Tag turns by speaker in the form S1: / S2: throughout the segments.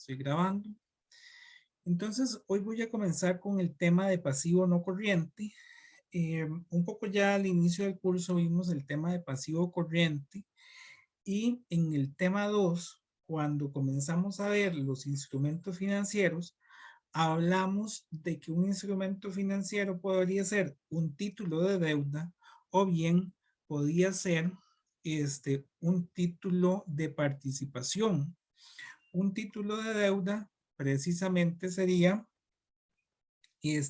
S1: estoy grabando. Entonces, hoy voy a comenzar con el tema de pasivo no corriente. Un poco ya al inicio del curso vimos el tema de pasivo corriente y en el tema 2, cuando comenzamos a ver los instrumentos financieros, hablamos de que un instrumento financiero podría ser un título de deuda o bien podría ser un título de participación. Un título de deuda precisamente sería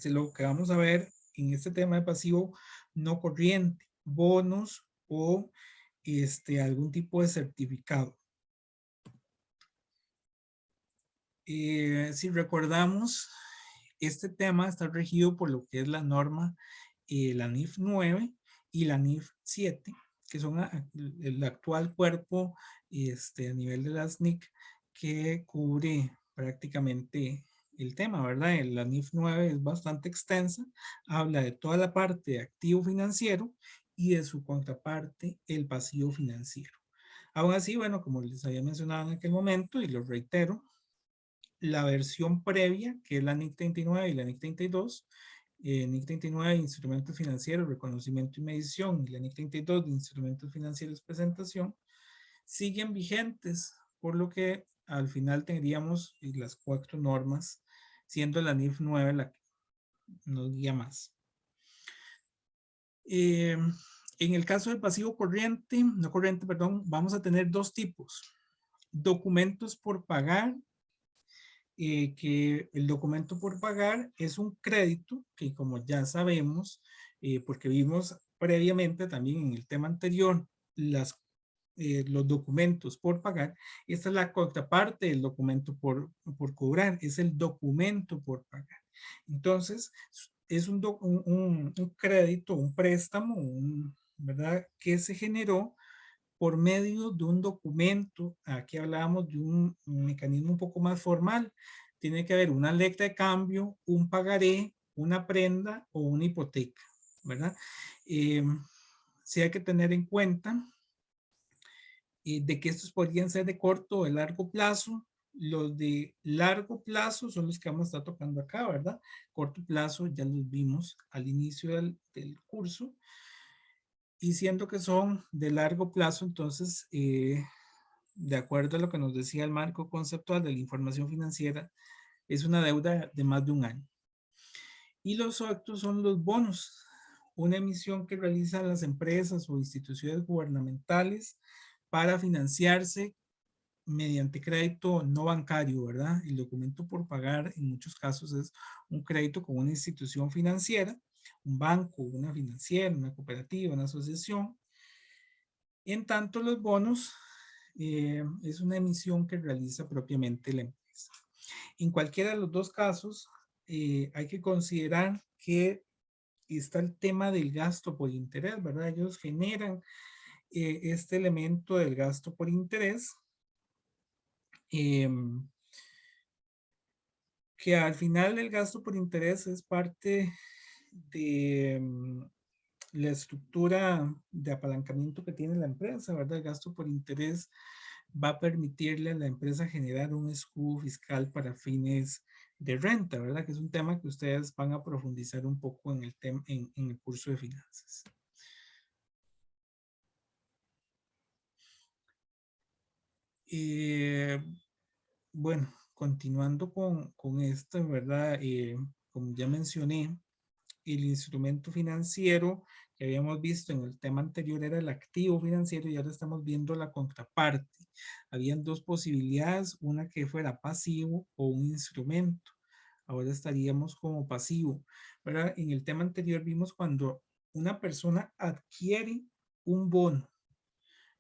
S1: lo que vamos a ver en este tema de pasivo no corriente, bonos o algún tipo de certificado. Si recordamos, este tema está regido por lo que es la norma, la NIF 9 y la NIF 7, que son el actual cuerpo a nivel de las NIC que cubre prácticamente el tema, ¿verdad? La NIF 9 es bastante extensa, habla de toda la parte de activo financiero y de su contraparte, el pasivo financiero. Aún así, bueno, como les había mencionado en aquel momento y lo reitero, la versión previa, que es la NIC 39 y la NIC 32, NIC 39 de instrumentos financieros, reconocimiento y medición, y la NIC 32 de instrumentos financieros, presentación, siguen vigentes, por lo que al final tendríamos las 4 normas, siendo la NIF 9 la que nos guía más. En el caso del pasivo corriente, no corriente, perdón, vamos a tener dos tipos: documentos por pagar, que el documento por pagar es un crédito que, como ya sabemos, porque vimos previamente también en el tema anterior, los documentos por pagar, esta es la contraparte del documento por cobrar, es el documento por pagar. Entonces, es un crédito, un préstamo, ¿verdad?, que se generó por medio de un documento. Aquí hablábamos de un mecanismo un poco más formal. Tiene que haber una letra de cambio, un pagaré, una prenda o una hipoteca, ¿verdad? Sí hay que tener en cuenta de que estos podrían ser de corto o de largo plazo. Los de largo plazo son los que vamos a estar tocando acá, ¿verdad? Corto plazo ya los vimos al inicio del curso. Y siendo que son de largo plazo, entonces, de acuerdo a lo que nos decía el marco conceptual de la información financiera, es una deuda de más de un año. Y los otros son los bonos, una emisión que realizan las empresas o instituciones gubernamentales para financiarse mediante crédito no bancario, ¿verdad? El documento por pagar en muchos casos es un crédito con una institución financiera, un banco, una financiera, una cooperativa, una asociación. En tanto, los bonos es una emisión que realiza propiamente la empresa. En cualquiera de los dos casos, hay que considerar que está el tema del gasto por interés, ¿verdad? Ellos generan este elemento del gasto por interés, que al final el gasto por interés es parte de la estructura de apalancamiento que tiene la empresa, ¿verdad? El gasto por interés va a permitirle a la empresa generar un escudo fiscal para fines de renta, ¿verdad? Que es un tema que ustedes van a profundizar un poco en el tema, en el curso de finanzas. Bueno, continuando con esto, ¿verdad? Como ya mencioné, el instrumento financiero que habíamos visto en el tema anterior era el activo financiero, y ahora estamos viendo la contraparte. Habían dos posibilidades, una que fuera pasivo o un instrumento. Ahora estaríamos como pasivo, ¿verdad? En el tema anterior vimos cuando una persona adquiere un bono.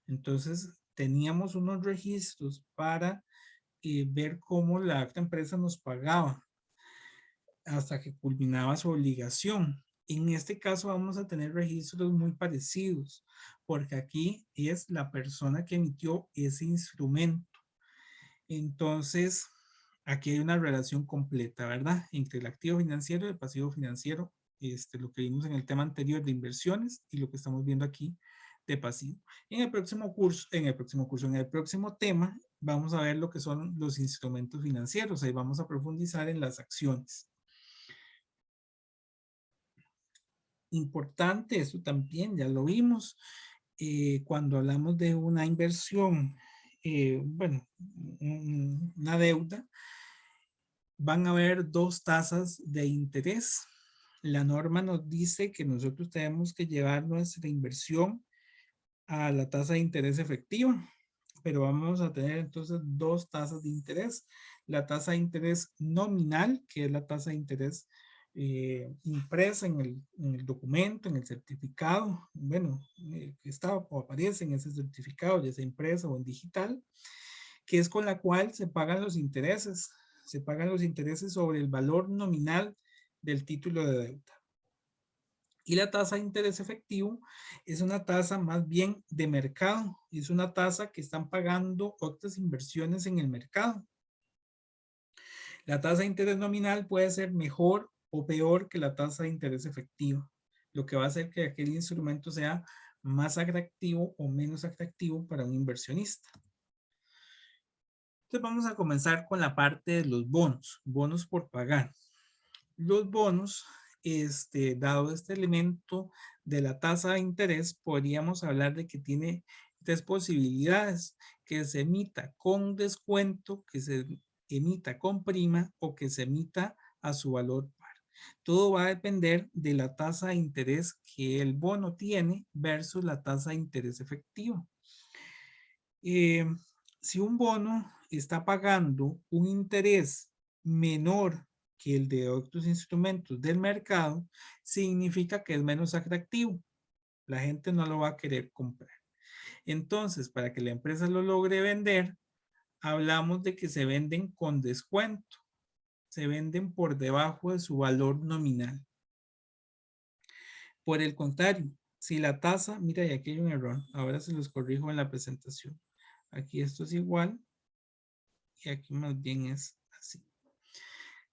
S1: Entonces teníamos unos registros para ver cómo la otra empresa nos pagaba hasta que culminaba su obligación. En este caso vamos a tener registros muy parecidos, porque aquí es la persona que emitió ese instrumento. Entonces, aquí hay una relación completa, ¿verdad?, entre el activo financiero y el pasivo financiero, lo que vimos en el tema anterior de inversiones y lo que estamos viendo aquí de pasivo. En el próximo curso, en el próximo tema, vamos a ver lo que son los instrumentos financieros. Ahí vamos a profundizar en las acciones. Importante, eso también ya lo vimos. Cuando hablamos de una inversión, bueno, una deuda, van a haber dos tasas de interés. La norma nos dice que nosotros tenemos que llevar nuestra inversión a la tasa de interés efectiva, pero vamos a tener entonces dos tasas de interés. La tasa de interés nominal, que es la tasa de interés impresa en el documento, en el certificado, bueno, que está o aparece en ese certificado, ya sea impreso o en digital, que es con la cual se pagan los intereses. Se pagan los intereses sobre el valor nominal del título de deuda. Y la tasa de interés efectivo es una tasa más bien de mercado. Es una tasa que están pagando otras inversiones en el mercado. La tasa de interés nominal puede ser mejor o peor que la tasa de interés efectivo, lo que va a hacer que aquel instrumento sea más atractivo o menos atractivo para un inversionista. Entonces vamos a comenzar con la parte de los bonos, bonos por pagar. Los bonos, dado este elemento de la tasa de interés, podríamos hablar de que tiene tres posibilidades: que se emita con descuento, que se emita con prima o que se emita a su valor par. Todo va a depender de la tasa de interés que el bono tiene versus la tasa de interés efectivo. Si un bono está pagando un interés menor que el de otros instrumentos del mercado, significa que es menos atractivo. La gente no lo va a querer comprar. Entonces, para que la empresa lo logre vender, hablamos de que se venden con descuento. Se venden por debajo de su valor nominal. Por el contrario, si la tasa, mira, y aquí hay un error. Ahora se los corrijo en la presentación. Aquí esto es igual y aquí más bien es así.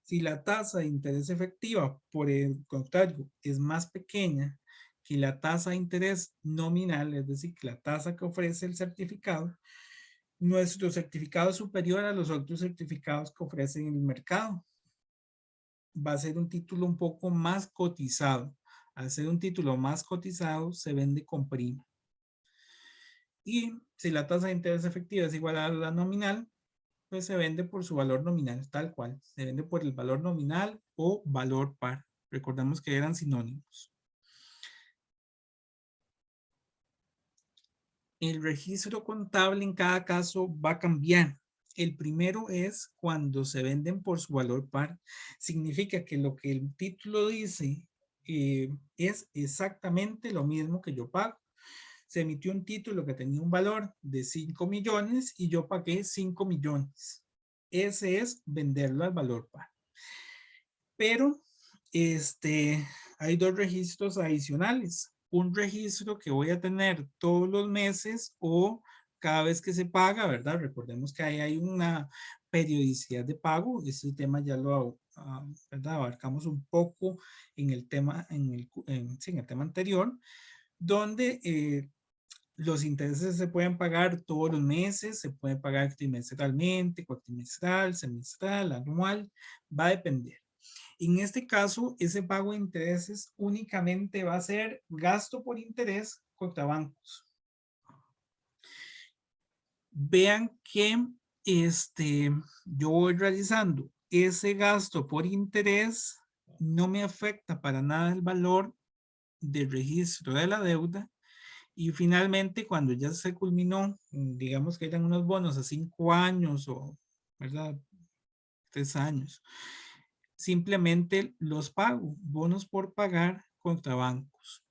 S1: Si la tasa de interés efectiva, por el contrario, es más pequeña que la tasa de interés nominal, es decir, que la tasa que ofrece el certificado, nuestro certificado es superior a los otros certificados que ofrecen en el mercado. Va a ser un título un poco más cotizado. Al ser un título más cotizado, se vende con prima. Y si la tasa de interés efectiva es igual a la nominal, pues se vende por su valor nominal, tal cual. Se vende por el valor nominal o valor par. Recordemos que eran sinónimos. El registro contable en cada caso va a cambiar. El primero es cuando se venden por su valor par. Significa que lo que el título dice es exactamente lo mismo que yo pago. Se emitió un título que tenía un valor de 5 millones y yo pagué 5 millones. Ese es venderlo al valor par. Pero hay dos registros adicionales. Un registro que voy a tener todos los meses o cada vez que se paga, ¿verdad? Recordemos que ahí hay una periodicidad de pago. Este tema ya lo ¿verdad? Abarcamos un poco en el tema, sí, en el tema anterior, donde los intereses se pueden pagar todos los meses, se pueden pagar trimestralmente, cuatrimestral, semestral, anual, va a depender. En este caso, ese pago de intereses únicamente va a ser gasto por interés contra bancos. Vean que yo voy realizando ese gasto por interés, no me afecta para nada el valor del registro de la deuda. Y finalmente, cuando ya se culminó, digamos que eran unos bonos a 5 años o, ¿verdad? 3 años. Simplemente los pago, bonos por pagar contra bancos.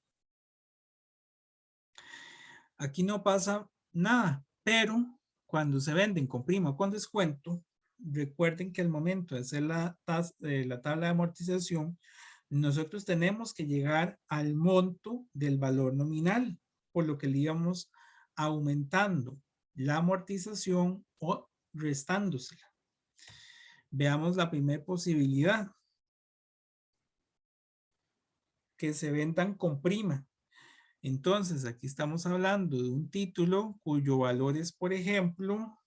S1: Aquí no pasa nada, pero cuando se venden con prima o con descuento, recuerden que al momento de hacer la tabla de amortización, nosotros tenemos que llegar al monto del valor nominal, por lo que le íbamos aumentando la amortización o restándosela. Veamos la primera posibilidad, que se vendan con prima. Entonces, aquí estamos hablando de un título cuyo valor es, por ejemplo,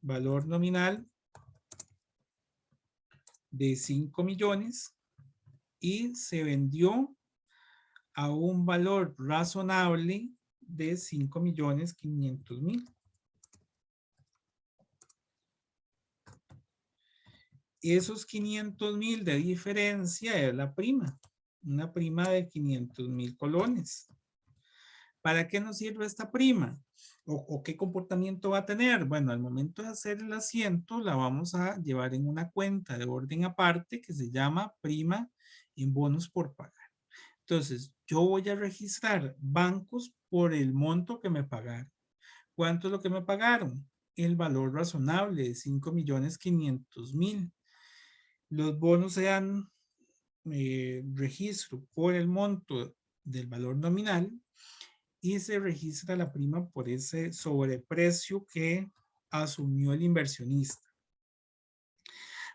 S1: valor nominal de 5 millones y se vendió a un valor razonable de 5.500.000. Esos 500.000 de diferencia es la prima, una prima de 500.000 colones. ¿Para qué nos sirve esta prima? ¿O qué comportamiento va a tener? Bueno, al momento de hacer el asiento, la vamos a llevar en una cuenta de orden aparte que se llama prima en bonos por pagar. Entonces, yo voy a registrar bancos por el monto que me pagaron. ¿Cuánto es lo que me pagaron? El valor razonable de 5.500.000. Los bonos se dan registro por el monto del valor nominal y se registra la prima por ese sobreprecio que asumió el inversionista.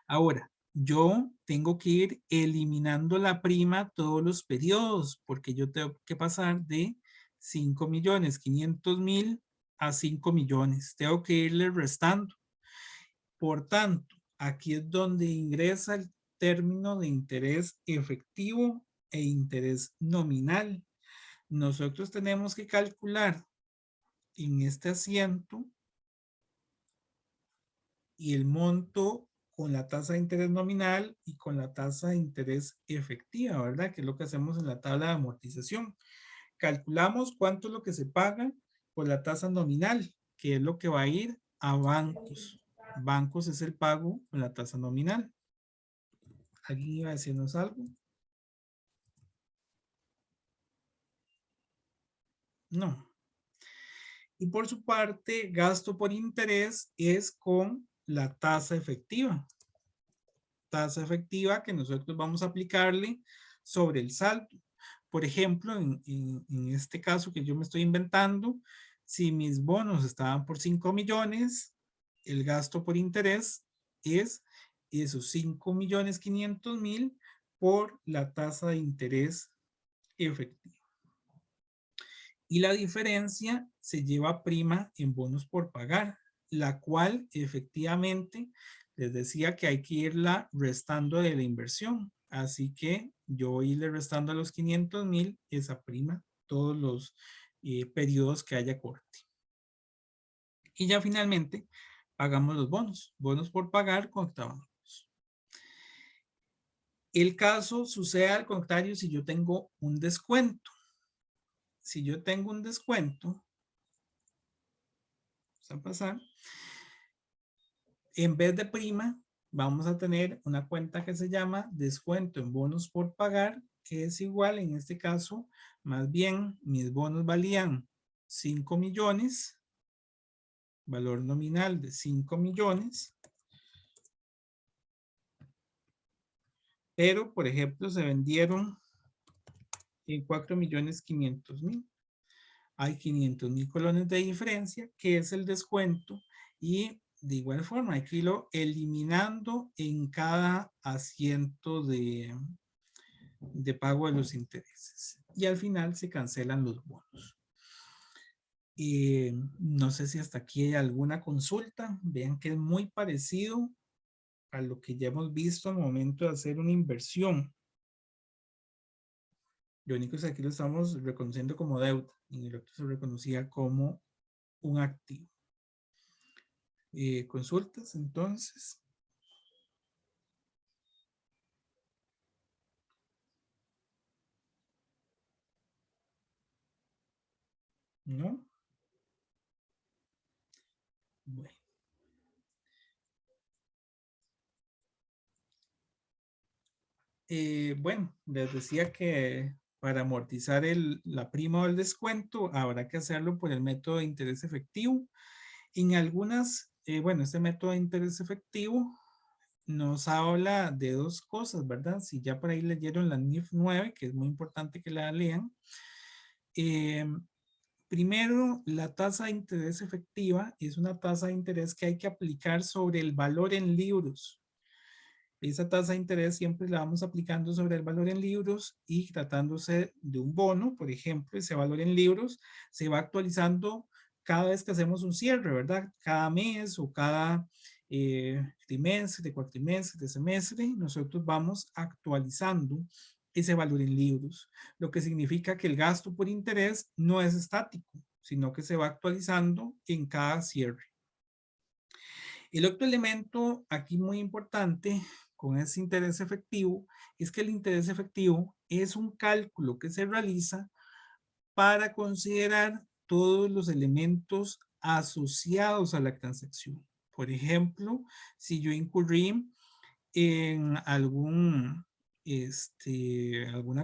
S1: Ahora, yo tengo que ir eliminando la prima todos los periodos porque yo tengo que pasar de 5.500.000 a 5 millones. Tengo que irle restando. Por tanto, aquí es donde ingresa el término de interés efectivo e interés nominal. Nosotros tenemos que calcular en este asiento y el monto con la tasa de interés nominal y con la tasa de interés efectiva, ¿verdad? Que es lo que hacemos en la tabla de amortización. Calculamos cuánto es lo que se paga por la tasa nominal, que es lo que va a ir a bancos. Bancos es el pago con la tasa nominal. ¿Alguien iba a decirnos algo? No. Y por su parte, gasto por interés es con la tasa efectiva. Tasa efectiva que nosotros vamos a aplicarle sobre el saldo. Por ejemplo, en este caso que yo me estoy inventando, si mis bonos estaban por 5 millones, el gasto por interés es esos 5.500.000 por la tasa de interés efectiva. Y la diferencia se lleva prima en bonos por pagar, la cual efectivamente les decía que hay que irla restando de la inversión. Así que yo voy a irle restando a los 500.000 esa prima todos los periodos que haya corte. Y ya finalmente pagamos los bonos. Bonos por pagar con octavanos. El caso sucede al contrario si yo tengo un descuento. Si yo tengo un descuento, vamos a pasar, en vez de prima, vamos a tener una cuenta que se llama descuento en bonos por pagar, que es igual, en este caso, más bien mis bonos valían 5 millones, valor nominal de 5 millones, pero, por ejemplo, se vendieron en 4.500.000. Hay 500.000 colones de diferencia, que es el descuento, y de igual forma hay que irlo eliminando en cada asiento de pago de los intereses. Y al final se cancelan los bonos. No sé si hasta aquí hay alguna consulta. Vean que es muy parecido a lo que ya hemos visto al momento de hacer una inversión. Lo único es que aquí lo estamos reconociendo como deuda y el otro se reconocía como un activo. Consultas, entonces. ¿No? Bueno. Bueno, les decía que para amortizar la prima o el descuento habrá que hacerlo por el método de interés efectivo. En algunas, bueno, este método de interés efectivo nos habla de dos cosas, ¿verdad? Si ya por ahí leyeron la NIF 9, que es muy importante que la lean. Primero, la tasa de interés efectiva es una tasa de interés que hay que aplicar sobre el valor en libros. Esa tasa de interés siempre la vamos aplicando sobre el valor en libros y tratándose de un bono, por ejemplo, ese valor en libros se va actualizando cada vez que hacemos un cierre, ¿verdad? Cada mes o cada trimestre, cuatrimestre, semestre, nosotros vamos actualizando ese valor en libros, lo que significa que el gasto por interés no es estático, sino que se va actualizando en cada cierre. El otro elemento aquí muy importante con ese interés efectivo es que el interés efectivo es un cálculo que se realiza para considerar todos los elementos asociados a la transacción. Por ejemplo, si yo incurrí en alguna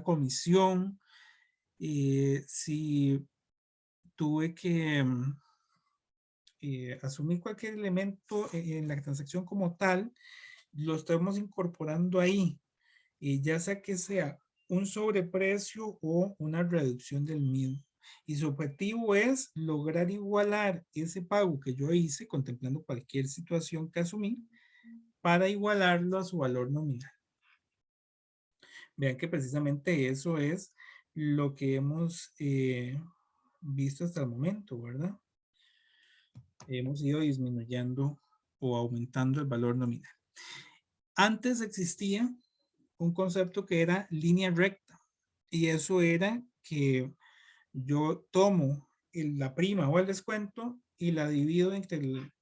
S1: comisión, si tuve que asumir cualquier elemento en la transacción como tal, lo estamos incorporando ahí, ya sea que sea un sobreprecio o una reducción del mismo. Y su objetivo es lograr igualar ese pago que yo hice, contemplando cualquier situación que asumí, para igualarlo a su valor nominal. Vean que precisamente eso es lo que hemos visto hasta el momento, ¿verdad? Hemos ido disminuyendo o aumentando el valor nominal. Antes existía un concepto que era línea recta, y eso era que yo tomo la prima o el descuento y la divido entre el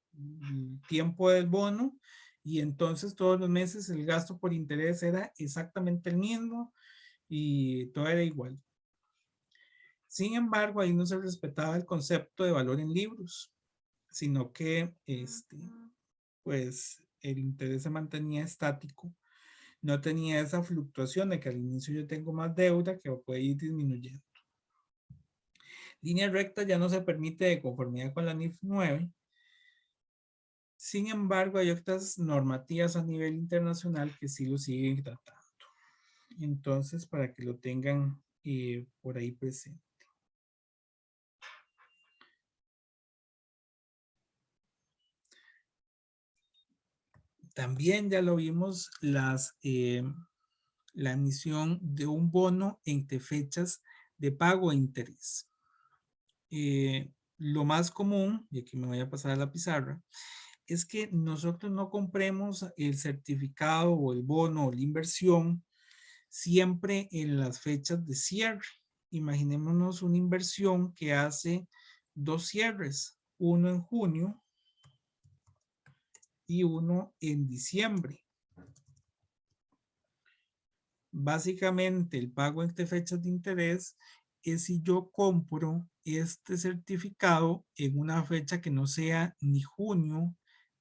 S1: tiempo del bono, y entonces todos los meses el gasto por interés era exactamente el mismo y todo era igual. Sin embargo, ahí no se respetaba el concepto de valor en libros, sino que pues el interés se mantenía estático. No tenía esa fluctuación de que al inicio yo tengo más deuda que puede ir disminuyendo. Línea recta ya no se permite de conformidad con la NIF 9. Sin embargo, hay otras normativas a nivel internacional que sí lo siguen tratando. Entonces, para que lo tengan por ahí presente. También ya lo vimos, la emisión de un bono entre fechas de pago e interés. Lo más común, y aquí me voy a pasar a la pizarra, es que nosotros no compremos el certificado o el bono o la inversión siempre en las fechas de cierre. Imaginémonos una inversión que hace 2 cierres, uno en junio y uno en diciembre. Básicamente el pago entre fechas de interés es si yo compro este certificado en una fecha que no sea ni junio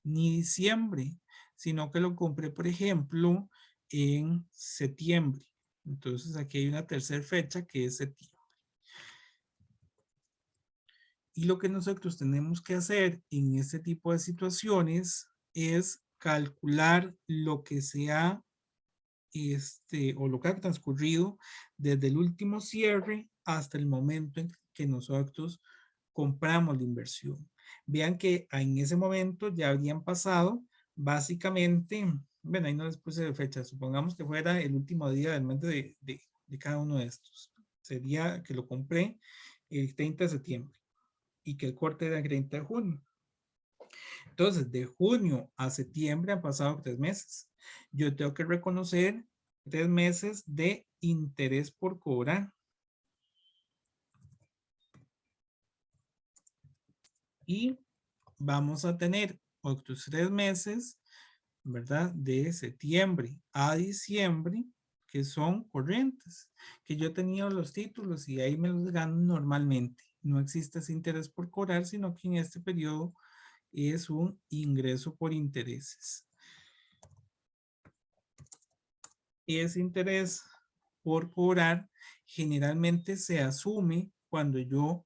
S1: ni diciembre, sino que lo compré, por ejemplo, en septiembre. Entonces aquí hay una tercera fecha que es septiembre. Y lo que nosotros tenemos que hacer en este tipo de situaciones es calcular lo que sea o lo que ha transcurrido desde el último cierre hasta el momento en que nosotros compramos la inversión. Vean que en ese momento ya habrían pasado básicamente, bueno, ahí no les puse de fecha, supongamos que fuera el último día del mes de cada uno de estos. Sería que lo compré el 30 de septiembre y que el corte era el 30 de junio. Entonces, de junio a septiembre han pasado 3 meses. Yo tengo que reconocer 3 meses de interés por cobrar. Y vamos a tener otros 3 meses, ¿verdad? De septiembre a diciembre, que son corrientes, que yo tenía los títulos y ahí me los gano normalmente. No existe ese interés por cobrar, sino que en este periodo es un ingreso por intereses. Ese interés por cobrar generalmente se asume cuando yo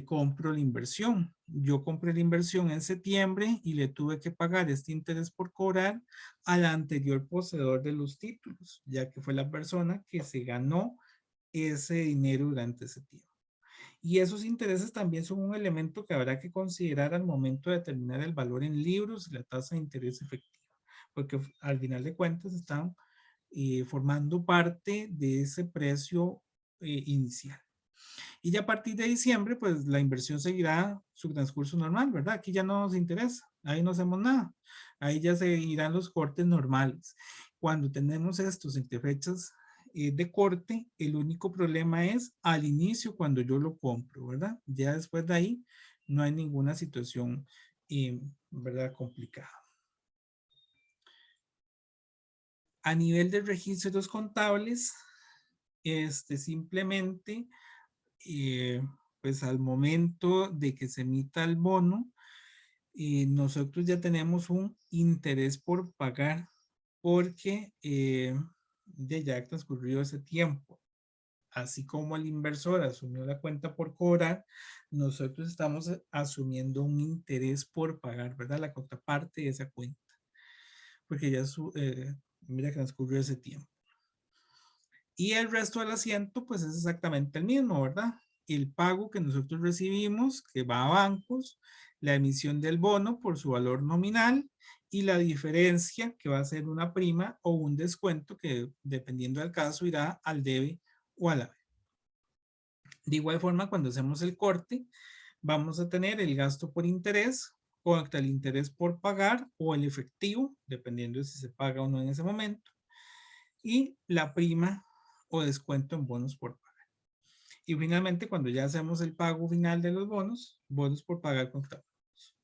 S1: compro la inversión. Yo compré la inversión en septiembre y le tuve que pagar este interés por cobrar al anterior poseedor de los títulos, ya que fue la persona que se ganó ese dinero durante ese tiempo. Y esos intereses también son un elemento que habrá que considerar al momento de determinar el valor en libros y la tasa de interés efectiva, porque al final de cuentas están formando parte de ese precio inicial. Y ya a partir de diciembre, pues la inversión seguirá su transcurso normal, ¿verdad? Aquí ya no nos interesa, ahí no hacemos nada. Ahí ya seguirán los cortes normales. Cuando tenemos estos entre fechas de corte, el único problema es al inicio cuando yo lo compro, ¿verdad? Ya después de ahí no hay ninguna situación, ¿verdad? Complicada. A nivel de registros contables, simplemente pues al momento de que se emita el bono, nosotros ya tenemos un interés por pagar porque ya transcurrió ese tiempo. Así como el inversor asumió la cuenta por cobrar, nosotros estamos asumiendo un interés por pagar, ¿verdad? La contraparte de esa cuenta, porque mira que transcurrió ese tiempo. Y el resto del asiento, pues es exactamente el mismo, ¿verdad? El pago que nosotros recibimos, que va a bancos, la emisión del bono por su valor nominal y la diferencia, que va a ser una prima o un descuento que, dependiendo del caso, irá al debe o al haber. De igual forma, cuando hacemos el corte, vamos a tener el gasto por interés contra el interés por pagar o el efectivo, dependiendo de si se paga o no en ese momento, y la prima o descuento en bonos por pagar. Y finalmente, cuando ya hacemos el pago final de los bonos, bonos por pagar contra bonos.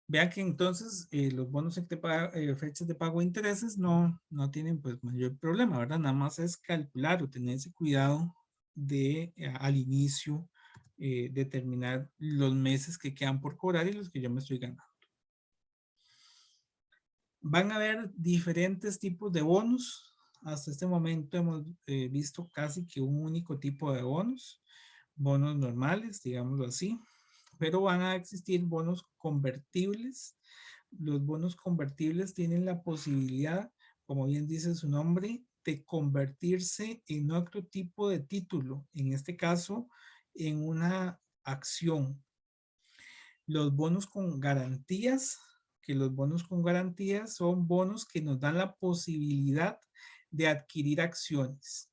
S1: Vean que entonces los bonos en fechas de pago de intereses no tienen pues mayor problema, ¿verdad? Nada más es calcular o tener ese cuidado de al inicio determinar los meses que quedan por cobrar y los que yo me estoy ganando. Van a haber diferentes tipos de bonos. Hasta este momento hemos visto casi que un único tipo de bonos, bonos normales, digámoslo así, pero van a existir bonos convertibles. Los bonos convertibles tienen la posibilidad, como bien dice su nombre, de convertirse en otro tipo de título, en este caso, en una acción. Los bonos con garantías, que los bonos con garantías son bonos que nos dan la posibilidad de adquirir acciones.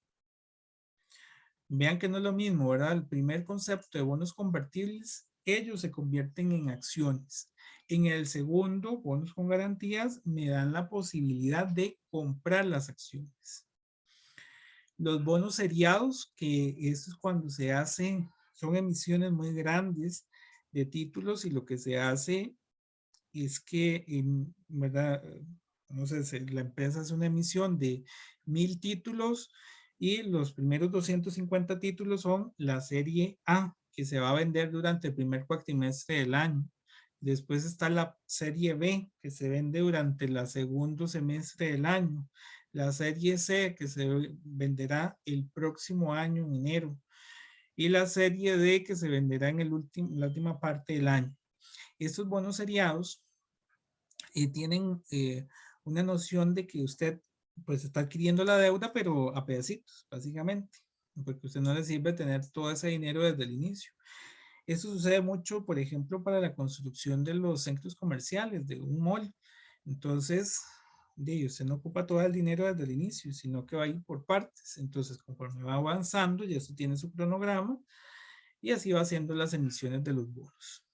S1: Vean que no es lo mismo, ¿verdad? El primer concepto de bonos convertibles, ellos se convierten en acciones. En el segundo, bonos con garantías, me dan la posibilidad de comprar las acciones. Los bonos seriados, que eso es cuando se hacen, son emisiones muy grandes de títulos y lo que se hace es que, ¿verdad? No sé, la empresa hace una emisión de 1000 títulos y los primeros 250 títulos son la serie A, que se va a vender durante el primer cuatrimestre del año. Después está la serie B, que se vende durante el segundo semestre del año. La serie C, que se venderá el próximo año en enero. Y la serie D, que se venderá en la última parte del año. Estos bonos seriados tienen una noción de que usted pues está adquiriendo la deuda, pero a pedacitos, básicamente, porque usted no le sirve tener todo ese dinero desde el inicio. Eso sucede mucho, por ejemplo, para la construcción de los centros comerciales, de un mall. Entonces, usted no ocupa todo el dinero desde el inicio, sino que va a ir por partes. Entonces, conforme va avanzando, ya eso tiene su cronograma y así va haciendo las emisiones de los bonos.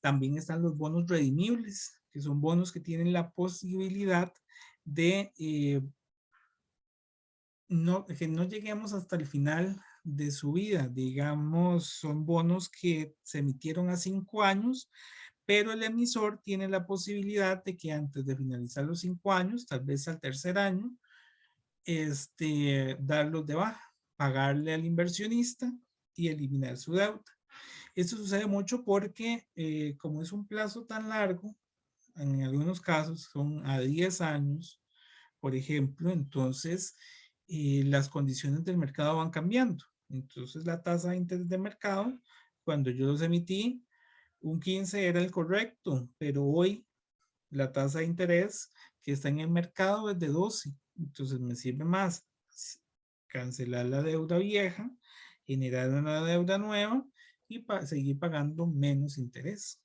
S1: También están los bonos redimibles, que son bonos que tienen la posibilidad de que no lleguemos hasta el final de su vida. Digamos, son bonos que se emitieron a 5 años, pero el emisor tiene la posibilidad de que antes de finalizar los 5 años, tal vez al tercer año, darlos de baja, pagarle al inversionista y eliminar su deuda. Esto sucede mucho porque como es un plazo tan largo, en algunos casos son a 10 años, por ejemplo, entonces las condiciones del mercado van cambiando. Entonces la tasa de interés de mercado, cuando yo los emití, un 15 era el correcto, pero hoy la tasa de interés que está en el mercado es de 12. Entonces me sirve más cancelar la deuda vieja, generar una deuda nueva y seguir pagando menos interés.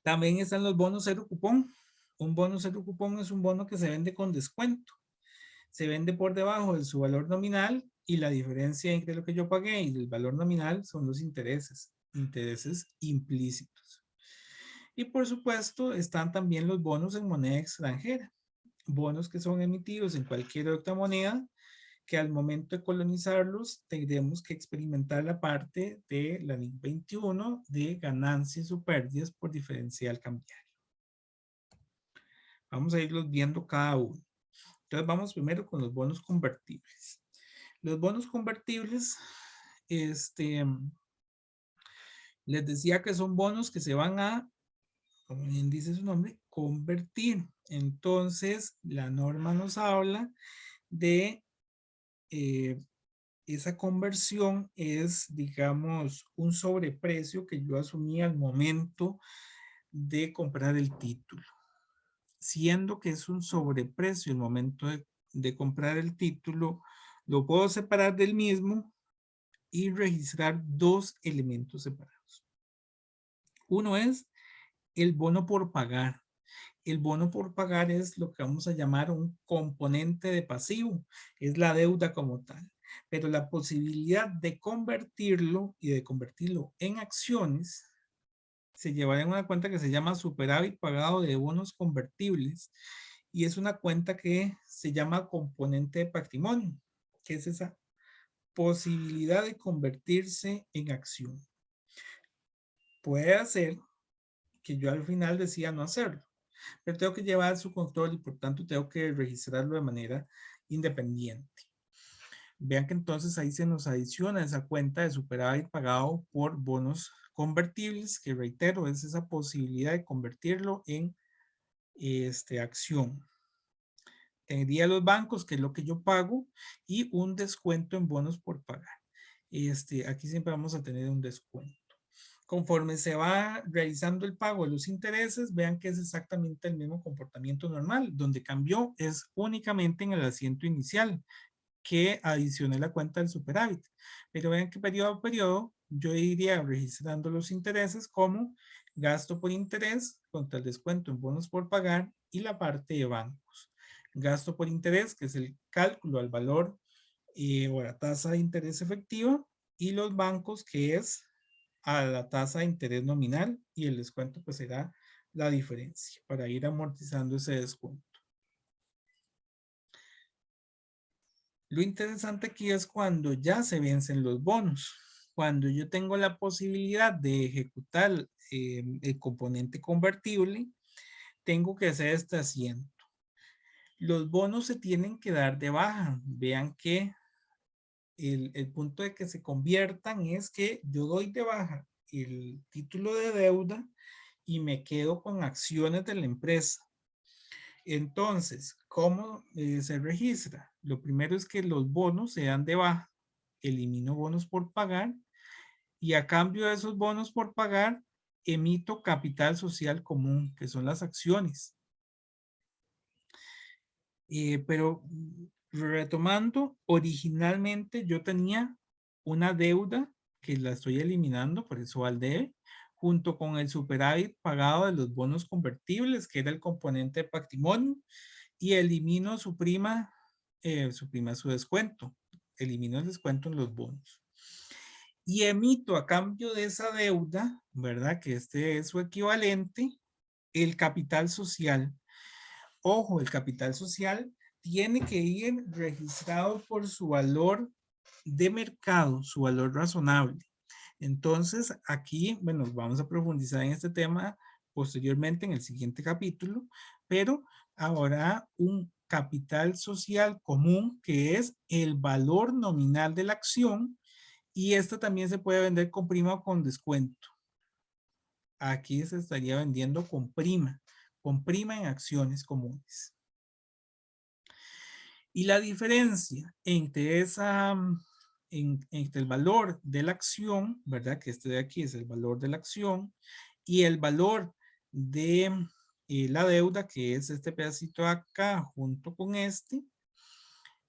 S1: También están los bonos cero cupón. Un bono cero cupón es un bono que se vende con descuento. Se vende por debajo de su valor nominal y la diferencia entre lo que yo pagué y el valor nominal son los intereses, intereses implícitos. Y por supuesto están también los bonos en moneda extranjera, bonos que son emitidos en cualquier otra moneda, que al momento de colonizarlos tendremos que experimentar la parte de la NIC 21 de ganancias o pérdidas por diferencial cambiario. Vamos a irlos viendo cada uno. Entonces vamos primero con los bonos convertibles. Los bonos convertibles, les decía que son bonos que se van a, como bien dice su nombre, convertir. Entonces la norma nos habla de esa conversión es, digamos, un sobreprecio que yo asumí al momento de comprar el título. Siendo que es un sobreprecio el momento de comprar el título, lo puedo separar del mismo y registrar dos elementos separados. Uno es el bono por pagar. El bono por pagar es lo que vamos a llamar un componente de pasivo, es la deuda como tal. Pero la posibilidad de convertirlo y de convertirlo en acciones se llevará en una cuenta que se llama superávit pagado de bonos convertibles y es una cuenta que se llama componente de patrimonio, que es esa posibilidad de convertirse en acción. Puede hacer que yo al final decida no hacerlo, pero tengo que llevar su control y por tanto tengo que registrarlo de manera independiente. Vean que entonces ahí se nos adiciona esa cuenta de superávit pagado por bonos convertibles, que reitero, es esa posibilidad de convertirlo en acción. Tendría los bancos, que es lo que yo pago, y un descuento en bonos por pagar. Aquí siempre vamos a tener un descuento. Conforme se va realizando el pago de los intereses, vean que es exactamente el mismo comportamiento normal. Donde cambió es únicamente en el asiento inicial, que adicioné la cuenta del superávit. Pero vean que periodo a periodo yo iría registrando los intereses como gasto por interés contra el descuento en bonos por pagar y la parte de bancos. Gasto por interés, que es el cálculo al valor o la tasa de interés efectiva, y los bancos, que es a la tasa de interés nominal, y el descuento pues será la diferencia para ir amortizando ese descuento. Lo interesante aquí es cuando ya se vencen los bonos, cuando yo tengo la posibilidad de ejecutar el componente convertible, tengo que hacer este asiento. Los bonos se tienen que dar de baja. Vean que el punto de que se conviertan es que yo doy de baja el título de deuda y me quedo con acciones de la empresa. Entonces, ¿cómo se registra? Lo primero es que los bonos se dan de baja, elimino bonos por pagar y a cambio de esos bonos por pagar emito capital social común, que son las acciones. Pero retomando, originalmente yo tenía una deuda que la estoy eliminando, por eso al debe, junto con el superávit pagado de los bonos convertibles, que era el componente de patrimonio, y elimino su prima, su descuento. Elimino el descuento en los bonos. Y emito a cambio de esa deuda, ¿verdad? Que este es su equivalente, el capital social. Ojo, el capital social tiene que ir registrado por su valor de mercado, su valor razonable. Entonces, aquí, bueno, vamos a profundizar en este tema posteriormente en el siguiente capítulo, pero habrá un capital social común que es el valor nominal de la acción y esto también se puede vender con prima o con descuento. Aquí se estaría vendiendo con prima en acciones comunes. Y la diferencia entre entre el valor de la acción, ¿verdad? Que este de aquí es el valor de la acción y el valor de la deuda, que es este pedacito acá junto con este,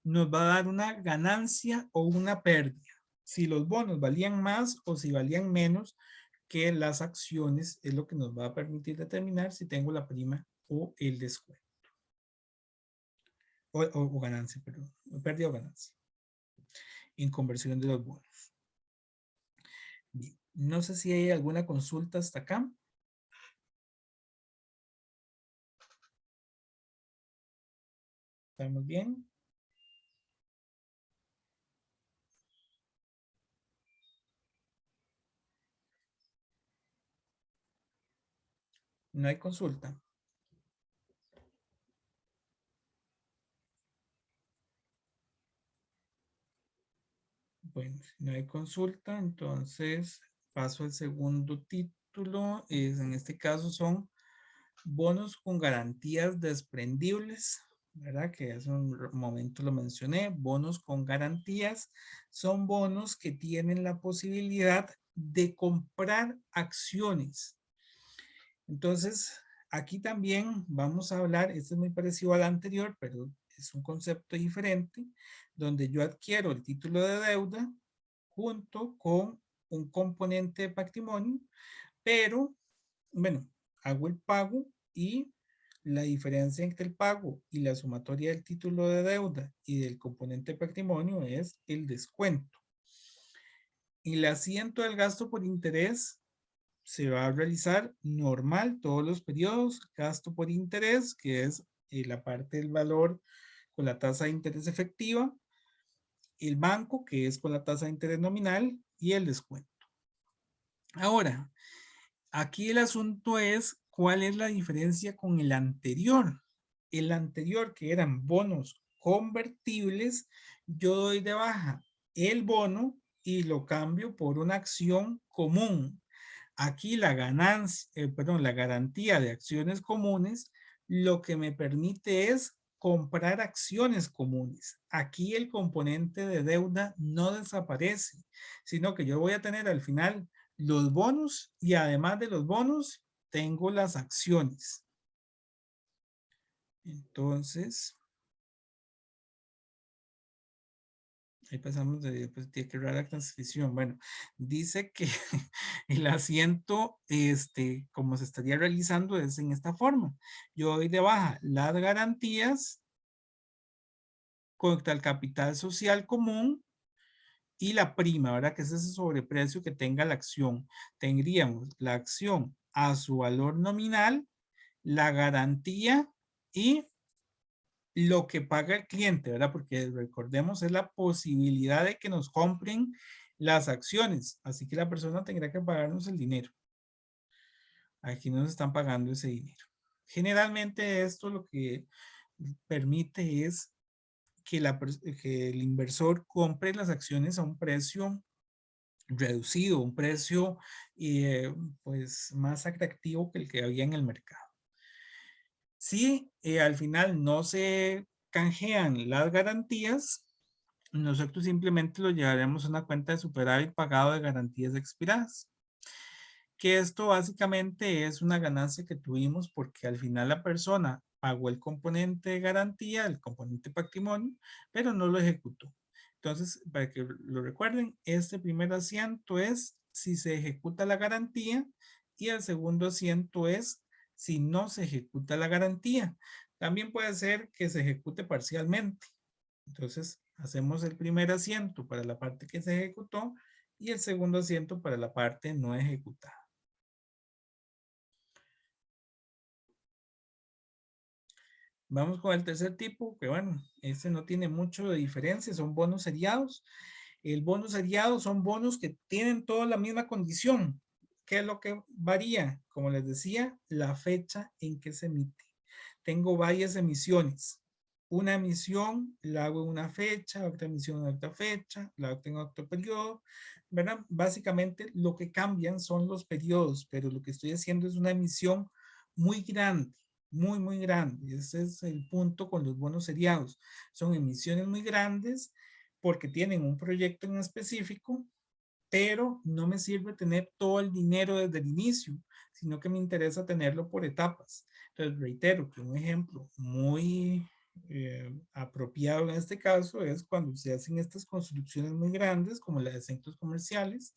S1: nos va a dar una ganancia o una pérdida. Si los bonos valían más o si valían menos que las acciones, es lo que nos va a permitir determinar si tengo la prima o el descuento. O ganancia, perdón, pérdida o ganancia. en conversión de los bonos. Bien, no sé si hay alguna consulta hasta acá. ¿Estamos bien? No hay consulta. Bueno, si no hay consulta, entonces paso al segundo título. En este caso son bonos con garantías desprendibles, ¿verdad? Que hace un momento lo mencioné. Bonos con garantías son bonos que tienen la posibilidad de comprar acciones. Entonces, aquí también vamos a hablar, este es muy parecido al anterior, pero es un concepto diferente, donde yo adquiero el título de deuda junto con un componente de patrimonio, pero, bueno, hago el pago y la diferencia entre el pago y la sumatoria del título de deuda y del componente de patrimonio es el descuento. Y el asiento del gasto por interés se va a realizar normal todos los periodos, gasto por interés, que es la parte del valor con la tasa de interés efectiva, el banco, que es con la tasa de interés nominal, y el descuento. Ahora, aquí el asunto es cuál es la diferencia con el anterior. El anterior, que eran bonos convertibles, yo doy de baja el bono y lo cambio por una acción común. Aquí la ganancia, perdón, la garantía de acciones comunes, lo que me permite es comprar acciones comunes. Aquí el componente de deuda no desaparece, sino que yo voy a tener al final los bonos y además de los bonos, tengo las acciones. Entonces, ahí pasamos de, pues, tiene que la transición. Bueno, dice que el asiento, como se estaría realizando, es en esta forma. Yo doy de baja las garantías contra el capital social común y la prima, ¿verdad? Que es ese sobreprecio que tenga la acción. Tendríamos la acción a su valor nominal, la garantía y lo que paga el cliente, ¿verdad? Porque recordemos, es la posibilidad de que nos compren las acciones. Así que la persona tendrá que pagarnos el dinero. Aquí nos están pagando ese dinero. Generalmente esto lo que permite es que, que el inversor compre las acciones a un precio reducido, un precio pues más atractivo que el que había en el mercado. Si al final no se canjean las garantías, nosotros simplemente lo llevaremos a una cuenta de superávit pagado de garantías expiradas. Que esto básicamente es una ganancia que tuvimos porque al final la persona pagó el componente de garantía, el componente patrimonio, pero no lo ejecutó. Entonces, para que lo recuerden, este primer asiento es si se ejecuta la garantía y el segundo asiento es si no se ejecuta la garantía. También puede ser que se ejecute parcialmente. Entonces, hacemos el primer asiento para la parte que se ejecutó y el segundo asiento para la parte no ejecutada. Vamos con el tercer tipo, que bueno, este no tiene mucho de diferencia, son bonos seriados. El bono seriado son bonos que tienen toda la misma condición. ¿Qué es lo que varía? Como les decía, la fecha en que se emite. Tengo varias emisiones. Una emisión la hago en una fecha, otra emisión en otra fecha, la hago en otro periodo, ¿verdad? Básicamente lo que cambian son los periodos, pero lo que estoy haciendo es una emisión muy grande, muy, muy grande. Ese es el punto con los bonos seriados. Son emisiones muy grandes porque tienen un proyecto en específico, pero no me sirve tener todo el dinero desde el inicio, sino que me interesa tenerlo por etapas. Entonces, reitero que un ejemplo muy apropiado en este caso es cuando se hacen estas construcciones muy grandes, como las de centros comerciales,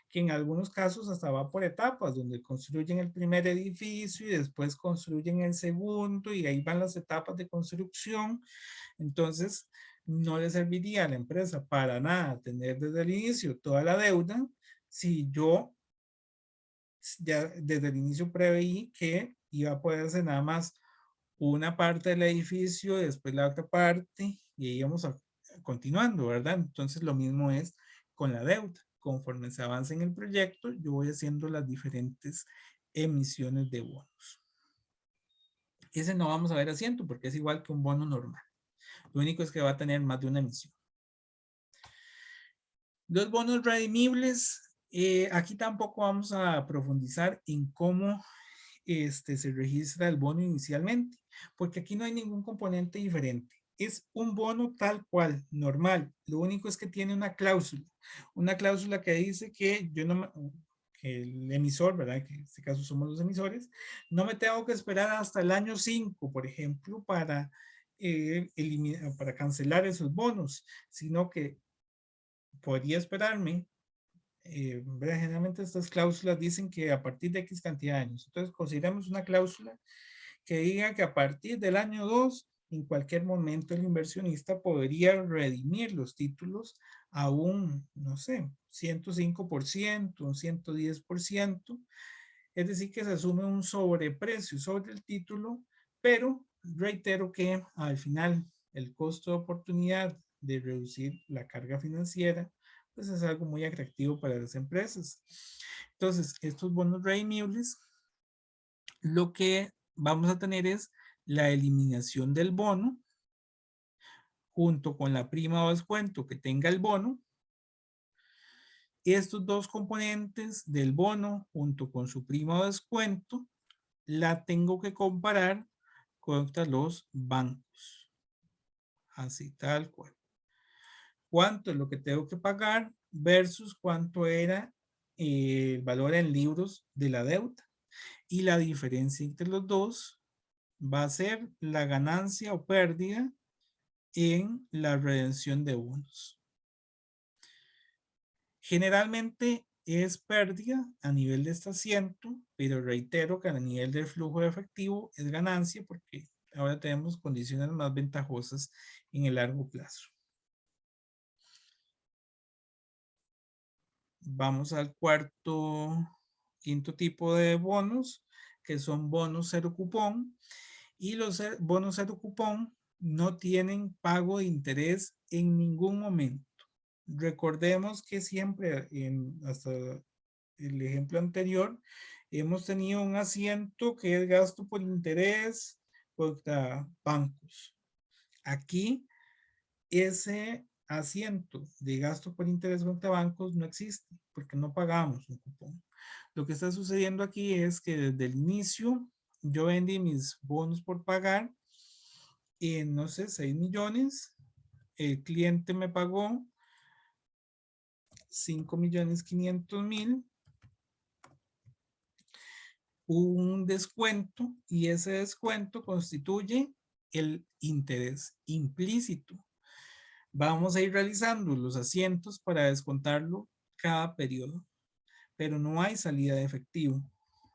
S1: que en algunos casos hasta va por etapas, donde construyen el primer edificio y después construyen el segundo y ahí van las etapas de construcción. Entonces, No le serviría a la empresa para nada tener desde el inicio toda la deuda si yo ya desde el inicio preveí que iba a poder hacer nada más una parte del edificio, después la otra parte, y íbamos continuando, ¿verdad? Entonces lo mismo es con la deuda. Conforme se avanza en el proyecto, yo voy haciendo las diferentes emisiones de bonos. Ese no vamos a ver asiento porque es igual que un bono normal. Lo único es que va a tener más de una emisión. Los bonos redimibles, aquí tampoco vamos a profundizar en cómo se registra el bono inicialmente, porque aquí no hay ningún componente diferente. Es un bono tal cual, normal. Lo único es que tiene una cláusula que dice que yo no, que el emisor, ¿verdad? Que en este caso somos los emisores, no me tengo que esperar hasta el año 5, por ejemplo, para cancelar esos bonos, sino que podría esperarme. Generalmente estas cláusulas dicen que a partir de X cantidad de años. Entonces consideramos una cláusula que diga que a partir del año 2, en cualquier momento el inversionista podría redimir los títulos a un, no sé, 105%, un 110%. Es decir, que se asume un sobreprecio sobre el título, pero reitero que al final el costo de oportunidad de reducir la carga financiera pues es algo muy atractivo para las empresas. Entonces, estos bonos redimibles, lo que vamos a tener es la eliminación del bono junto con la prima o descuento que tenga el bono. Estos dos componentes del bono junto con su prima o descuento la tengo que comparar contra los bancos. Así tal cual. ¿Cuánto es lo que tengo que pagar versus cuánto era el valor en libros de la deuda? Y la diferencia entre los dos va a ser la ganancia o pérdida en la redención de bonos. Generalmente es pérdida a nivel de este asiento, pero reitero que a nivel del flujo de efectivo es ganancia porque ahora tenemos condiciones más ventajosas en el largo plazo. Vamos al quinto tipo de bonos, que son bonos cero cupón. Y los bonos cero cupón no tienen pago de interés en ningún momento. Recordemos que siempre, hasta el ejemplo anterior, hemos tenido un asiento que es gasto por interés contra bancos. Aquí, ese asiento de gasto por interés contra bancos no existe porque no pagamos un cupón. Lo que está sucediendo aquí es que desde el inicio yo vendí mis bonos por pagar en, no sé, 6 millones. El cliente me pagó 5.500.000. Un descuento y ese descuento constituye el interés implícito. Vamos a ir realizando los asientos para descontarlo cada periodo, pero no hay salida de efectivo.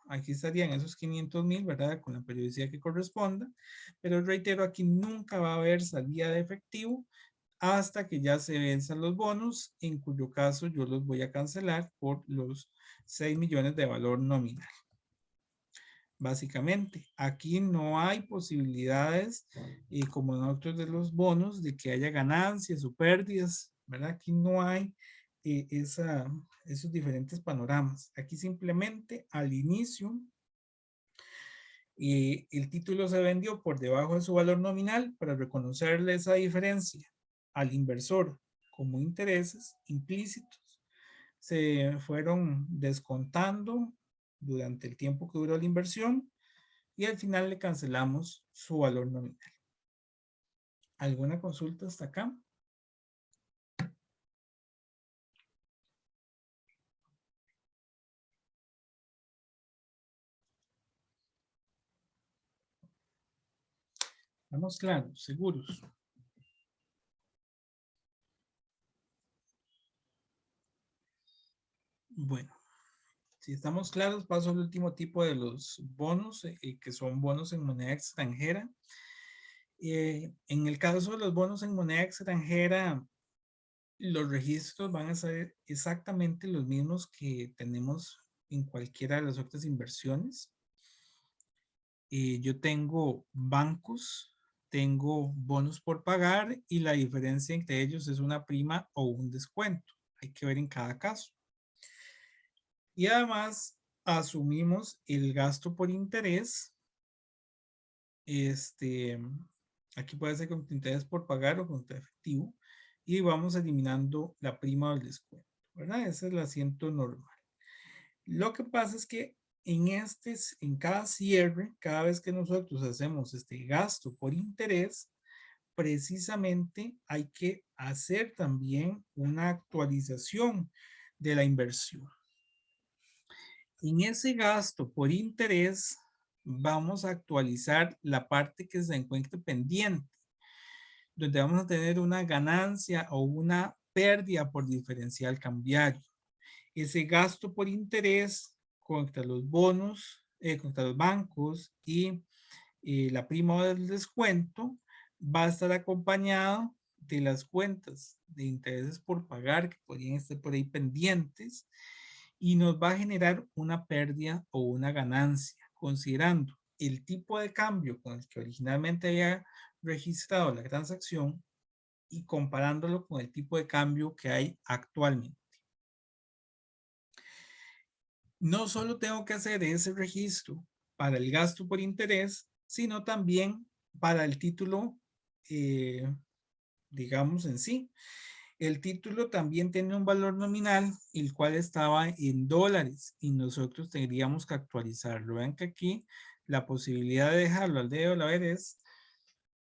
S1: Aquí estarían esos 500.000, ¿verdad? Con la periodicidad que corresponda, pero reitero, aquí nunca va a haber salida de efectivo hasta que ya se venzan los bonos, en cuyo caso yo los voy a cancelar por los 6 millones de valor nominal. Básicamente, aquí no hay posibilidades, como en otros de los bonos, de que haya ganancias o pérdidas, ¿verdad? Aquí no hay esos diferentes panoramas. Aquí simplemente al inicio el título se vendió por debajo de su valor nominal para reconocerle esa diferencia al inversor como intereses implícitos. Se fueron descontando durante el tiempo que duró la inversión y al final le cancelamos su valor nominal. ¿Alguna consulta hasta acá? ¿Estamos claros? ¿Seguros? Bueno, si estamos claros, paso al último tipo de los bonos, que son bonos en moneda extranjera. En el caso de los bonos en moneda extranjera, los registros van a ser exactamente los mismos que tenemos en cualquiera de las otras inversiones. Yo tengo bancos, tengo bonos por pagar y la diferencia entre ellos es una prima o un descuento. Hay que ver en cada caso. Y además asumimos el gasto por interés. Aquí puede ser con interés por pagar o con efectivo. Y vamos eliminando la prima o el descuento, ¿verdad? Ese es el asiento normal. Lo que pasa es que en cada cierre, cada vez que nosotros hacemos este gasto por interés, precisamente hay que hacer también una actualización de la inversión. En ese gasto por interés, vamos a actualizar la parte que se encuentre pendiente, donde vamos a tener una ganancia o una pérdida por diferencial cambiario. Ese gasto por interés contra los bonos, contra los bancos y la prima del descuento va a estar acompañado de las cuentas de intereses por pagar que podrían estar por ahí pendientes y nos va a generar una pérdida o una ganancia, considerando el tipo de cambio con el que originalmente había registrado la transacción y comparándolo con el tipo de cambio que hay actualmente. No solo tengo que hacer ese registro para el gasto por interés, sino también para el título, digamos en sí. El título también tiene un valor nominal, el cual estaba en dólares y nosotros tendríamos que actualizarlo. Vean que aquí la posibilidad de dejarlo al dedo de la ver es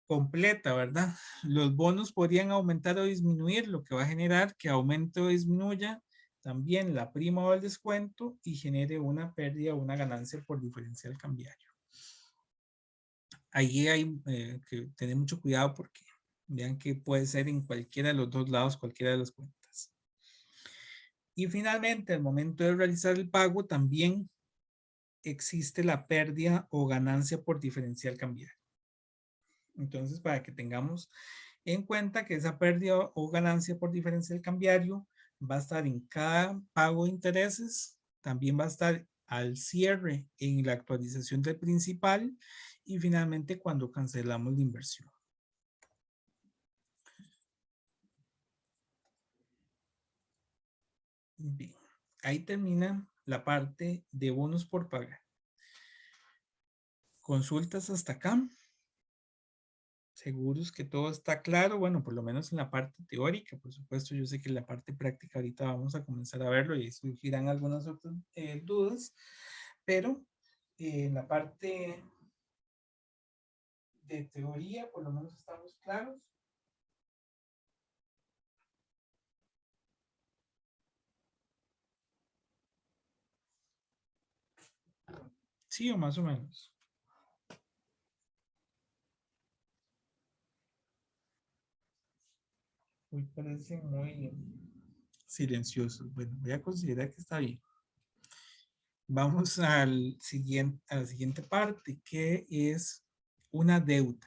S1: completa, ¿verdad? Los bonos podrían aumentar o disminuir, lo que va a generar que aumente o disminuya también la prima o el descuento y genere una pérdida o una ganancia por diferencial cambiario. Ahí hay que tener mucho cuidado porque vean que puede ser en cualquiera de los dos lados, cualquiera de las cuentas. Y finalmente, al momento de realizar el pago, también existe la pérdida o ganancia por diferencial cambiario. Entonces, para que tengamos en cuenta que esa pérdida o ganancia por diferencial cambiario va a estar en cada pago de intereses, también va a estar al cierre en la actualización del principal y finalmente cuando cancelamos la inversión. Bien, ahí termina la parte de bonos por pagar. Consultas hasta acá. Seguros que todo está claro, bueno, por lo menos en la parte teórica, por supuesto, yo sé que en la parte práctica ahorita vamos a comenzar a verlo y surgirán algunas otras dudas, pero en la parte de teoría, por lo menos estamos claros. Sí, o más o menos. Hoy parecen muy silenciosos. Bueno, voy a considerar que está bien. Vamos a la siguiente parte, que es una deuda.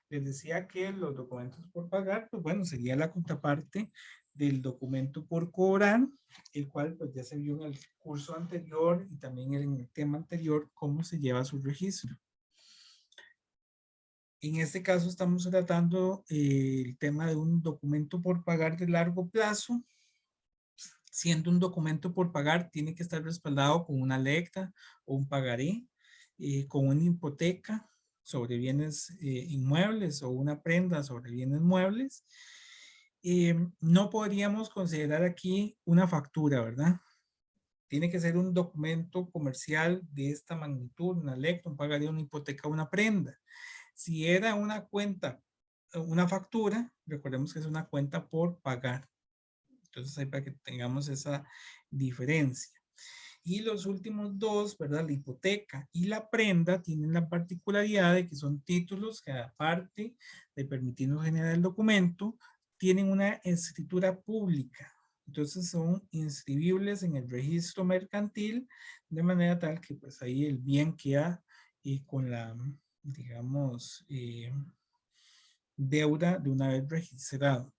S1: Les decía que los documentos por pagar, pues bueno, sería la contraparte del documento por cobrar, el cual pues ya se vio en el curso anterior y también en el tema anterior cómo se lleva su registro. En este caso estamos tratando el tema de un documento por pagar de largo plazo. Siendo un documento por pagar, tiene que estar respaldado con una lecta o un pagaré, con una hipoteca sobre bienes inmuebles o una prenda sobre bienes muebles. No podríamos considerar aquí una factura, ¿verdad? Tiene que ser un documento comercial de esta magnitud, una lecta, un pagaré, una hipoteca, una prenda. Si era una cuenta, una factura, recordemos que es una cuenta por pagar. Entonces, ahí para que tengamos esa diferencia. Y los últimos dos, ¿verdad? La hipoteca y la prenda tienen la particularidad de que son títulos que aparte de permitirnos generar el documento, tienen una escritura pública. Entonces son inscribibles en el registro mercantil de manera tal que pues ahí el bien queda con la, digamos, deuda de una vez registrado.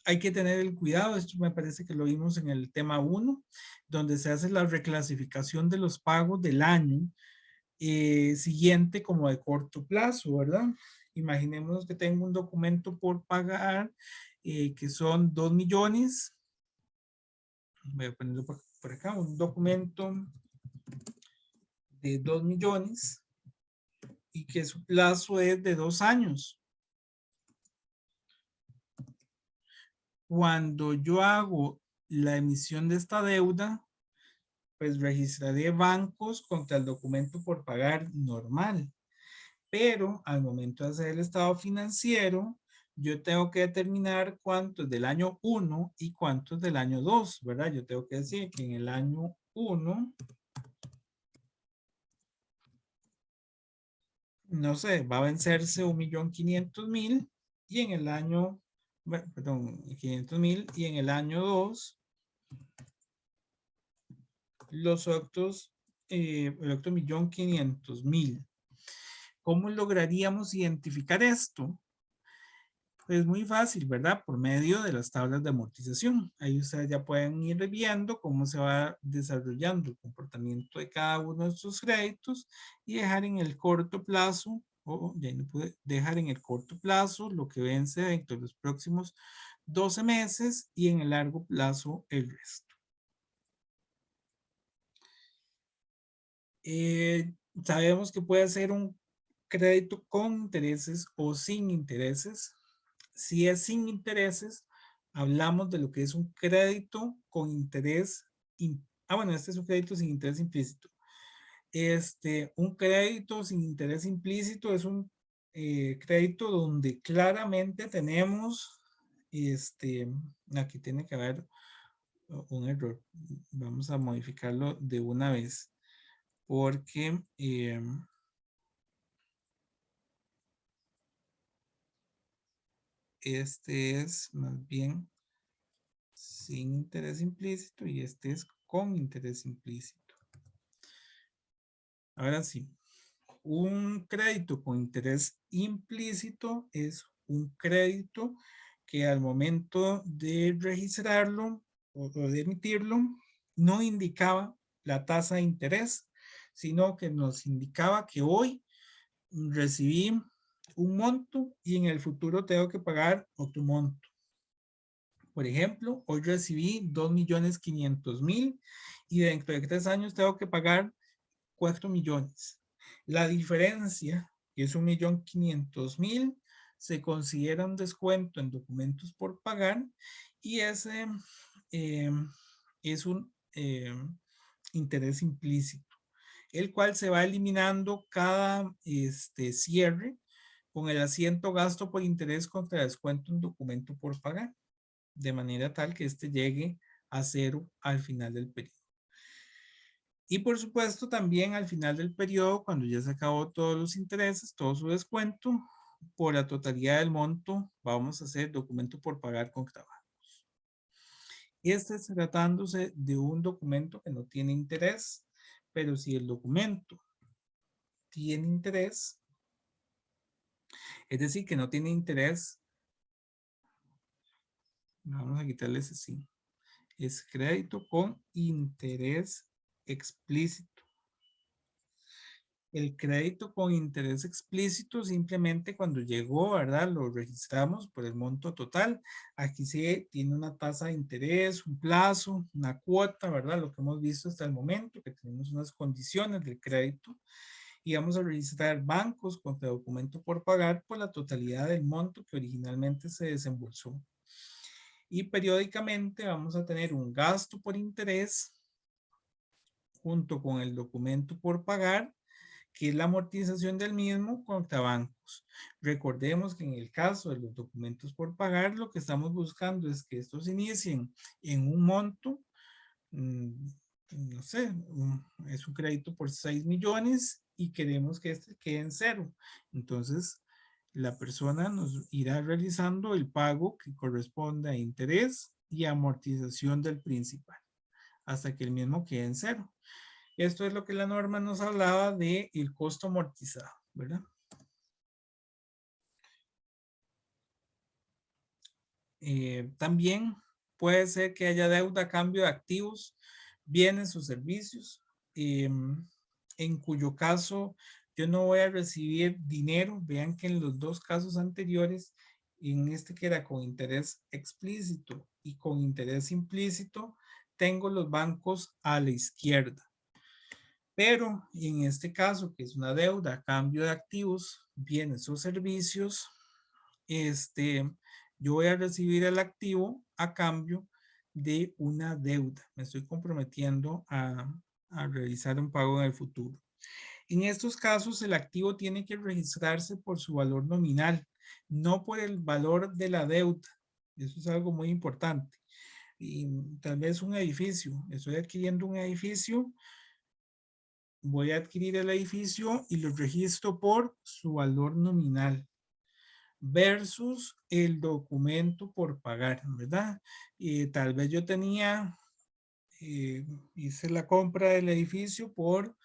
S1: Hay que tener el cuidado, esto me parece que lo vimos en el tema 1, donde se hace la reclasificación de los pagos del año siguiente como de corto plazo, ¿verdad? Imaginemos que tengo un documento por pagar que son 2 millones. Voy a ponerlo por acá, un documento de 2 millones y que su plazo es de 2 años. Cuando yo hago la emisión de esta deuda, pues registraré bancos contra el documento por pagar normal. Pero al momento de hacer el estado financiero, yo tengo que determinar cuánto es del año 1 y cuánto es del año 2, ¿verdad? Yo tengo que decir que en el año 1, no sé, va a vencerse 1.500.000 y en el año, bueno, perdón, 500.000 y en el año 2, los otros, el otro 1.500.000. ¿Cómo lograríamos identificar esto? Es muy fácil, ¿verdad? Por medio de las tablas de amortización. Ahí ustedes ya pueden ir viendo cómo se va desarrollando el comportamiento de cada uno de estos créditos y dejar en el corto plazo, o ya no pude dejar en el corto plazo lo que vence dentro de los próximos 12 meses y en el largo plazo el resto. Sabemos que puede ser un crédito con intereses o sin intereses. Si es sin intereses, hablamos de lo que es un crédito con interés. Bueno, este es un crédito sin interés implícito. Un crédito sin interés implícito es un crédito donde claramente tenemos, aquí tiene que haber un error. Vamos a modificarlo de una vez porque este es más bien sin interés implícito y este es con interés implícito. Ahora sí, un crédito con interés implícito es un crédito que al momento de registrarlo o de emitirlo no indicaba la tasa de interés, sino que nos indicaba que hoy recibí un monto y en el futuro tengo que pagar otro monto. Por ejemplo, hoy recibí 2.500.000 y dentro de 3 años tengo que pagar 4 millones. La diferencia, que es 1.500.000, se considera un descuento en documentos por pagar y ese es un interés implícito, el cual se va eliminando cada cierre con el asiento gasto por interés contra descuento en documento por pagar, de manera tal que este llegue a cero al final del periodo. Y por supuesto también al final del periodo, cuando ya se acabó todos los intereses, todo su descuento, por la totalidad del monto, vamos a hacer documento por pagar con trabajos. Este es tratándose de un documento que no tiene interés, pero si el documento tiene interés, es decir, que no tiene interés, vamos a quitarle ese sí, es crédito con interés explícito. El crédito con interés explícito simplemente cuando llegó, ¿verdad? Lo registramos por el monto total. Aquí sí tiene una tasa de interés, un plazo, una cuota, ¿verdad? Lo que hemos visto hasta el momento, que tenemos unas condiciones del crédito. Y vamos a registrar bancos contra documento por pagar por la totalidad del monto que originalmente se desembolsó. Y periódicamente vamos a tener un gasto por interés junto con el documento por pagar, que es la amortización del mismo contra bancos. Recordemos que en el caso de los documentos por pagar, lo que estamos buscando es que estos inicien en un monto, no sé, es un crédito por 6 millones y queremos que este quede en cero. Entonces, la persona nos irá realizando el pago que corresponde a interés y amortización del principal hasta que el mismo quede en cero. Esto es lo que la norma nos hablaba de el costo amortizado, ¿verdad? También puede ser que haya deuda a cambio de activos, bienes o servicios, en cuyo caso yo no voy a recibir dinero. Vean que en los dos casos anteriores, en este que era con interés explícito y con interés implícito, tengo los bancos a la izquierda. Pero en este caso, que es una deuda a cambio de activos, bienes o servicios, yo voy a recibir el activo a cambio de una deuda. Me estoy comprometiendo a realizar un pago en el futuro. En estos casos, el activo tiene que registrarse por su valor nominal, no por el valor de la deuda. Eso es algo muy importante. Y tal vez un edificio. Estoy adquiriendo un edificio. Voy a adquirir el edificio y lo registro por su valor nominal versus el documento por pagar, ¿verdad? Tal vez yo tenía, hice la compra del edificio por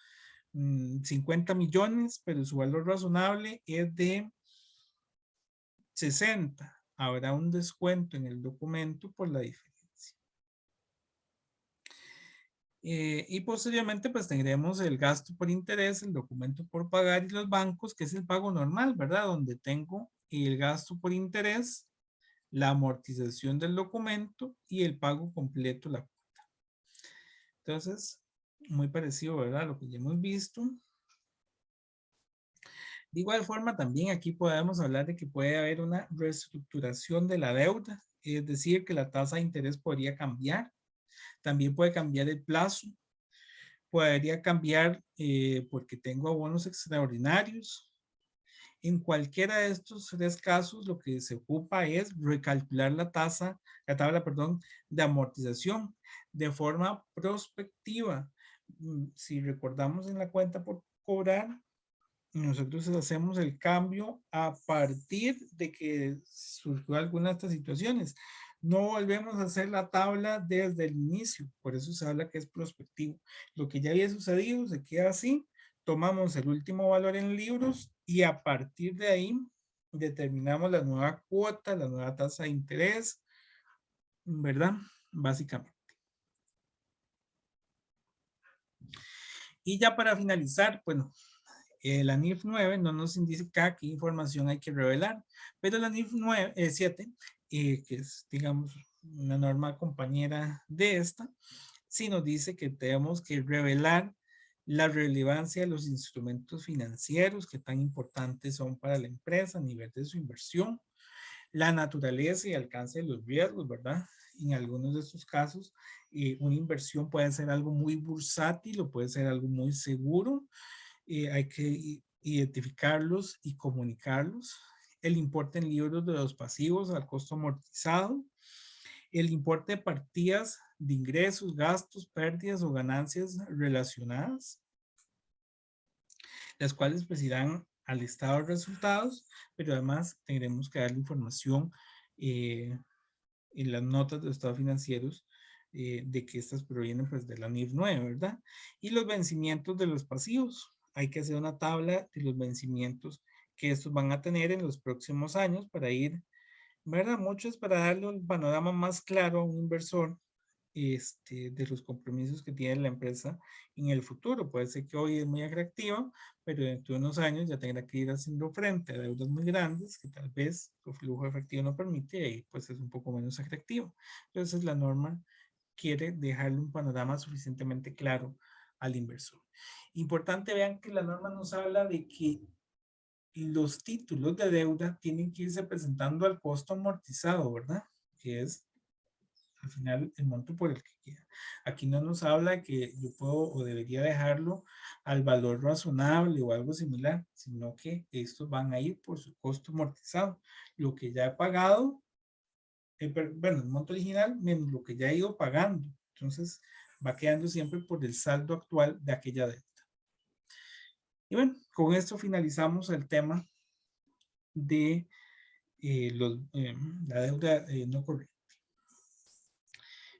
S1: 50 millones, pero su valor razonable es de 60. Habrá un descuento en el documento por la diferencia. Y posteriormente pues tendremos el gasto por interés, el documento por pagar y los bancos, que es el pago normal, ¿verdad? Donde tengo el gasto por interés, la amortización del documento y el pago completo, la cuota. Entonces, muy parecido, ¿verdad? Lo que ya hemos visto. De igual forma, también aquí podemos hablar de que puede haber una reestructuración de la deuda, es decir, que la tasa de interés podría cambiar. También puede cambiar el plazo. Podría cambiar porque tengo abonos extraordinarios. En cualquiera de estos tres casos, lo que se ocupa es recalcular la tabla, perdón, de amortización de forma prospectiva. Si recordamos en la cuenta por cobrar, nosotros hacemos el cambio a partir de que surgió alguna de estas situaciones. No volvemos a hacer la tabla desde el inicio, por eso se habla que es prospectivo. Lo que ya había sucedido se queda así, tomamos el último valor en libros y a partir de ahí determinamos la nueva cuota, la nueva tasa de interés, ¿verdad? Básicamente. Y ya para finalizar, bueno, la NIF 9 no nos indica qué información hay que revelar, pero la NIF 7, que es, digamos, una norma compañera de esta, sí nos dice que tenemos que revelar la relevancia de los instrumentos financieros que tan importantes son para la empresa a nivel de su inversión, la naturaleza y alcance de los riesgos, ¿verdad? En algunos de estos casos, una inversión puede ser algo muy bursátil o puede ser algo muy seguro. Hay que identificarlos y comunicarlos. El importe en libros de los pasivos al costo amortizado. El importe de partidas de ingresos, gastos, pérdidas o ganancias relacionadas, las cuales pues irán al estado de resultados, pero además tendremos que darle información en las notas de estados financieros de que estas provienen pues de la NIF 9, ¿verdad? Y los vencimientos de los pasivos. Hay que hacer una tabla de los vencimientos que estos van a tener en los próximos años para ir, ¿verdad? Muchos para darle un panorama más claro a un inversor de los compromisos que tiene la empresa en el futuro. Puede ser que hoy es muy atractiva, pero dentro de unos años ya tendrá que ir haciendo frente a deudas muy grandes que tal vez su flujo efectivo no permite y ahí pues es un poco menos atractivo. Entonces la norma quiere dejarle un panorama suficientemente claro al inversor. Importante, vean que la norma nos habla de que los títulos de deuda tienen que irse presentando al costo amortizado, ¿verdad? Que es al final el monto por el que queda. Aquí no nos habla que yo puedo o debería dejarlo al valor razonable o algo similar, sino que estos van a ir por su costo amortizado. Lo que ya he pagado, bueno, el monto original menos lo que ya he ido pagando. Entonces va quedando siempre por el saldo actual de aquella deuda. Y bueno, con esto finalizamos el tema de la deuda no corriente.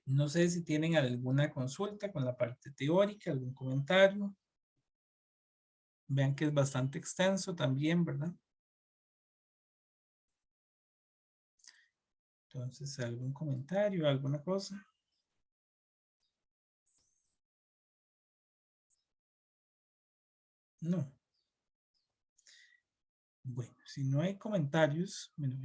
S1: No sé si tienen alguna consulta con la parte teórica, algún comentario. Vean que es bastante extenso también, ¿verdad? Entonces, ¿algún comentario, alguna cosa? No. Bueno, si no hay comentarios, bueno,